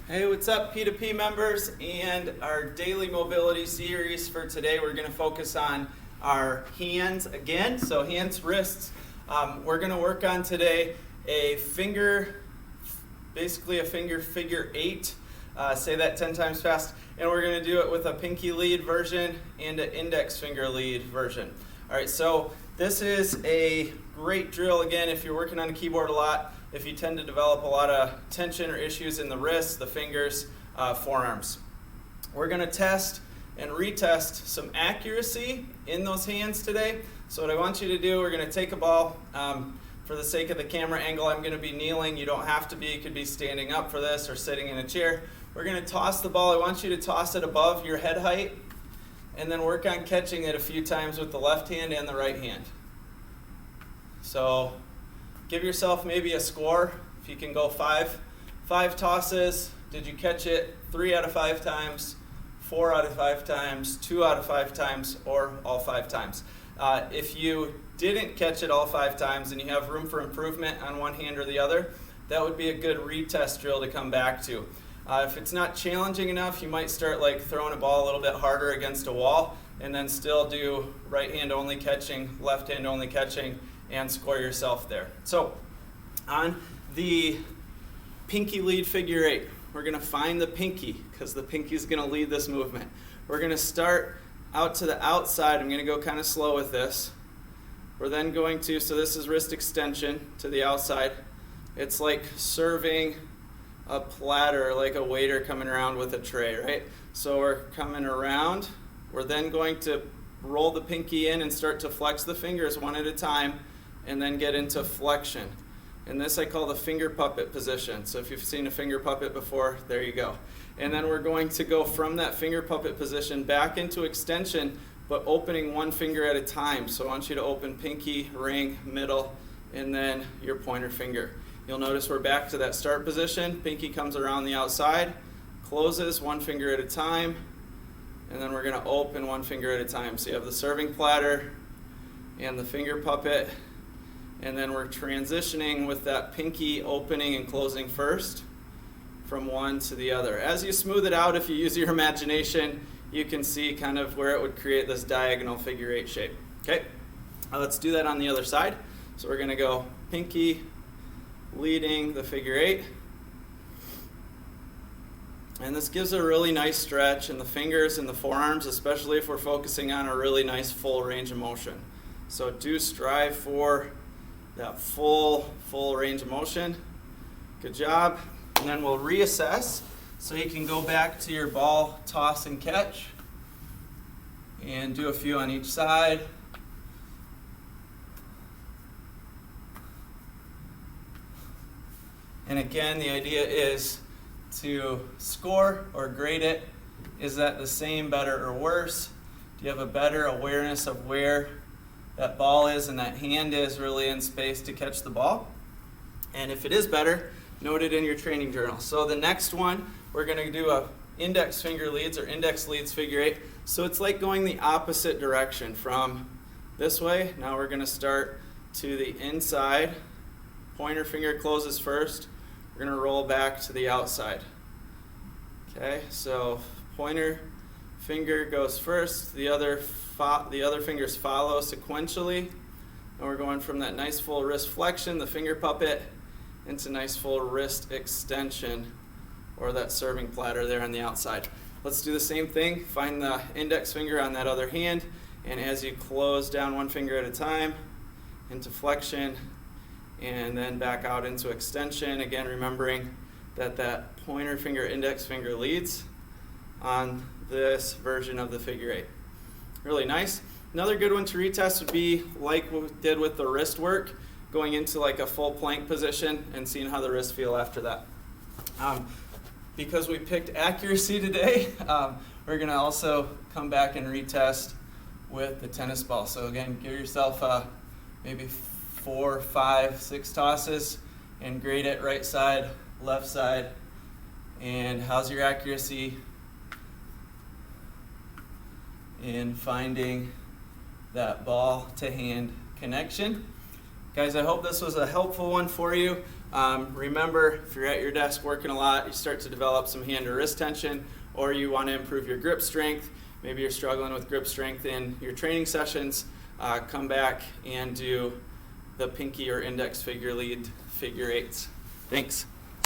Hey, what's up, P2P members? And our daily mobility series for today, we're going to focus on our hands again. So hands, wrists. We're going to work on today a finger, basically a finger figure 8. Say that 10 times fast. And we're going to do it with a pinky lead version and an index finger lead version. All right, so this is a great drill, again, if you're working on a keyboard a lot, if you tend to develop a lot of tension or issues in the wrists, the fingers, forearms. We're going to test and retest some accuracy in those hands today. So what I want you to do, we're going to take a ball. For the sake of the camera angle, I'm going to be kneeling. You don't have to be. You could be standing up for this or sitting in a chair. We're going to toss the ball. I want you to toss it above your head height and then work on catching it a few times with the left hand and the right hand. So give yourself maybe a score. If you can go five tosses, did you catch it 3 out of 5 times, 4 out of 5 times, 2 out of 5 times, or all 5 times? If you didn't catch it all 5 times and you have room for improvement on one hand or the other, that would be a good retest drill to come back to. If it's not challenging enough, you might start like throwing a ball a little bit harder against a wall and then still do right hand only catching, left hand only catching, and score yourself there. So on the pinky lead figure 8, we're going to find the pinky because the pinky is going to lead this movement. We're going to start out to the outside. I'm going to go kind of slow with this. We're then going to, so this is wrist extension to the outside. It's like serving a platter, like a waiter coming around with a tray, right? So we're coming around. We're then going to roll the pinky in and start to flex the fingers one at a time and then get into flexion. And this I call the finger puppet position. So if you've seen a finger puppet before, there you go. And then we're going to go from that finger puppet position back into extension, but opening one finger at a time. So I want you to open pinky, ring, middle, and then your pointer finger. You'll notice we're back to that start position. Pinky comes around the outside, closes one finger at a time, and then we're going to open one finger at a time. So you have the serving platter and the finger puppet, and then we're transitioning with that pinky opening and closing first from one to the other. As you smooth it out, if you use your imagination, you can see kind of where it would create this diagonal figure 8 shape. Okay, let's do that on the other side. So we're going to go pinky leading the figure 8. And this gives a really nice stretch in the fingers and the forearms, especially if we're focusing on a really nice full range of motion. So do strive for that full range of motion. Good job. And then we'll reassess. So you can go back to your ball toss and catch and do a few on each side. And again, the idea is to score or grade it. Is that the same, better, or worse? Do you have a better awareness of where that ball is and that hand is really in space to catch the ball? And if it is better, note it in your training journal. So the next one, we're going to do a index finger leads or index leads figure 8. So it's like going the opposite direction from this way. Now we're going to start to the inside. Pointer finger closes first. We're going to roll back to the outside. Okay, so pointer finger goes first, the other fingers follow sequentially, and we're going from that nice full wrist flexion, the finger puppet, into nice full wrist extension, or that serving platter there on the outside. Let's do the same thing. Find the index finger on that other hand, and as you close down one finger at a time, into flexion, and then back out into extension. Again, remembering that that pointer finger, index finger leads on this version of the figure 8. Really nice. Another good one to retest would be like what we did with the wrist work, going into like a full plank position and seeing how the wrists feel after that. Because we picked accuracy today, we're going to also come back and retest with the tennis ball. So again, give yourself maybe 4, 5, 6 tosses and grade it right side, left side. And how's your accuracy in finding that ball to hand connection? Guys, I hope this was a helpful one for you. Remember, if you're at your desk working a lot, you start to develop some hand or wrist tension, or you want to improve your grip strength, maybe you're struggling with grip strength in your training sessions, come back and do the pinky or index figure lead figure eights. Thanks.